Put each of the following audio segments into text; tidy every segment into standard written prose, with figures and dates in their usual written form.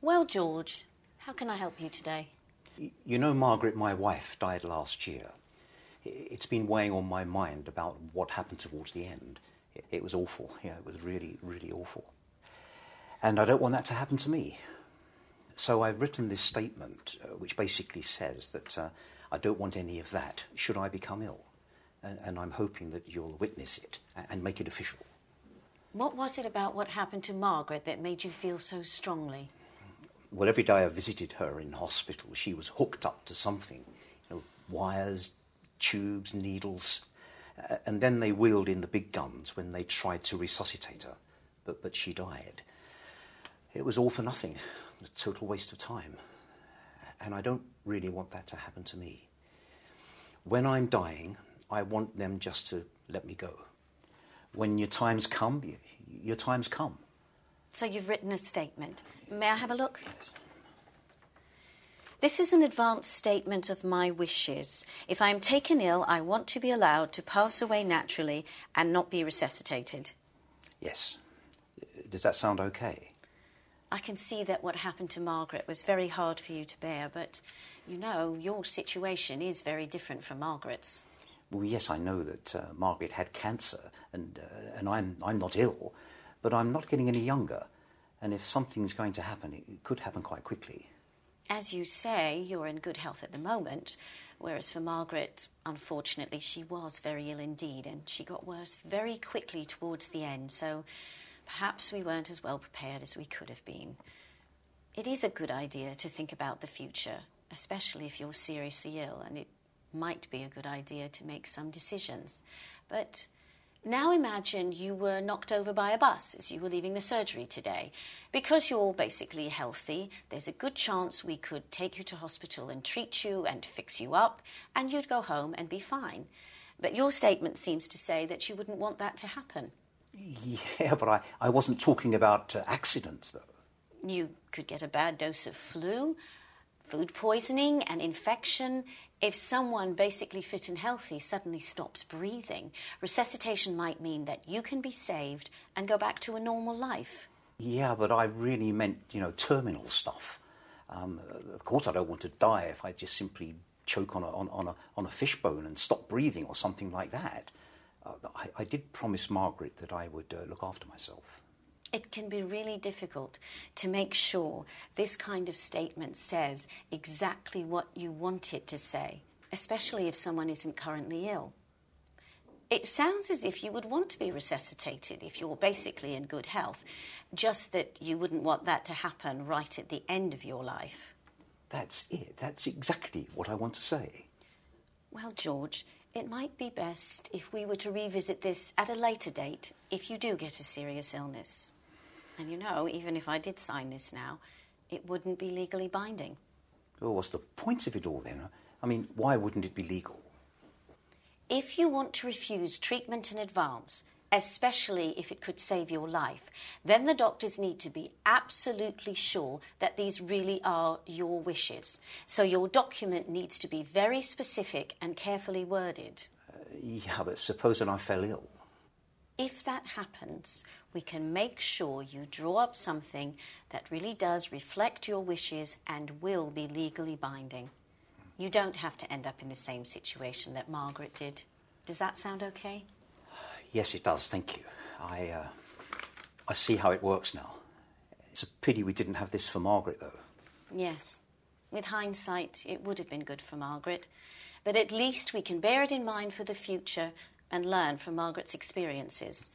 Well, George, how can I help you today? You know, Margaret, my wife died last year. It's been weighing on my mind about what happened towards the end. It was awful. Yeah, it was really, really awful. And I don't want that to happen to me. So I've written this statement, which basically says that I don't want any of that should I become ill. And I'm hoping that you'll witness it and make it official. What was it about what happened to Margaret that made you feel so strongly? Well, every day I visited her in hospital, she was hooked up to something. You know, wires, tubes, needles. And then they wheeled in the big guns when they tried to resuscitate her. But she died. It was all for nothing, a total waste of time. And I don't really want that to happen to me. When I'm dying, I want them just to let me go. When your time's come, your time's come. So you've written a statement. May I have a look? Yes. This is an advanced statement of my wishes. If I am taken ill, I want to be allowed to pass away naturally and not be resuscitated. Yes. Does that sound okay? I can see that what happened to Margaret was very hard for you to bear, but, you know, your situation is very different from Margaret's. Well, yes, I know that Margaret had cancer, and I'm not ill, but I'm not getting any younger. And if something's going to happen, it could happen quite quickly. As you say, you're in good health at the moment, whereas for Margaret, unfortunately, she was very ill indeed, and she got worse very quickly towards the end, so perhaps we weren't as well prepared as we could have been. It is a good idea to think about the future, especially if you're seriously ill, and it might be a good idea to make some decisions. But now imagine you were knocked over by a bus as you were leaving the surgery today. Because you're basically healthy, there's a good chance we could take you to hospital and treat you and fix you up, and you'd go home and be fine. But your statement seems to say that you wouldn't want that to happen. Yeah, but I wasn't talking about accidents, though. You could get a bad dose of flu, food poisoning, an infection. If someone basically fit and healthy suddenly stops breathing, resuscitation might mean that you can be saved and go back to a normal life. Yeah, but I really meant, you know, terminal stuff. Of course I don't want to die if I just simply choke on a fishbone and stop breathing or something like that. I did promise Margaret that I would look after myself. It can be really difficult to make sure this kind of statement says exactly what you want it to say, especially if someone isn't currently ill. It sounds as if you would want to be resuscitated if you're basically in good health, just that you wouldn't want that to happen right at the end of your life. That's it. That's exactly what I want to say. Well, George, it might be best if we were to revisit this at a later date if you do get a serious illness. And you know, even if I did sign this now, it wouldn't be legally binding. Oh, what's the point of it all then? I mean, why wouldn't it be legal? If you want to refuse treatment in advance, especially if it could save your life, then the doctors need to be absolutely sure that these really are your wishes. So your document needs to be very specific and carefully worded. Yeah, but supposing I fell ill? If that happens, we can make sure you draw up something that really does reflect your wishes and will be legally binding. You don't have to end up in the same situation that Margaret did. Does that sound okay? Yes, it does, thank you. I see how it works now. It's a pity we didn't have this for Margaret, though. Yes. With hindsight, it would have been good for Margaret. But at least we can bear it in mind for the future and learn from Margaret's experiences.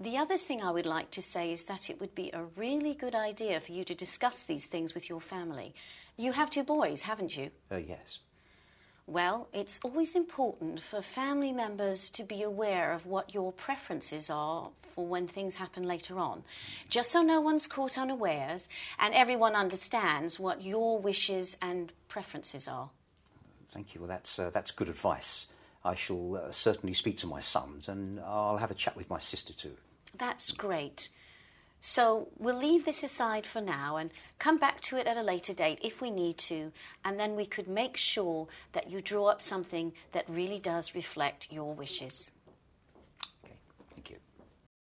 The other thing I would like to say is that it would be a really good idea for you to discuss these things with your family. You have 2 boys, haven't you? Yes. Well, it's always important for family members to be aware of what your preferences are for when things happen later on, just so no one's caught unawares and everyone understands what your wishes and preferences are. Thank you. Well, that's good advice. I shall certainly speak to my sons, and I'll have a chat with my sister too. That's great. So we'll leave this aside for now and come back to it at a later date if we need to, and then we could make sure that you draw up something that really does reflect your wishes.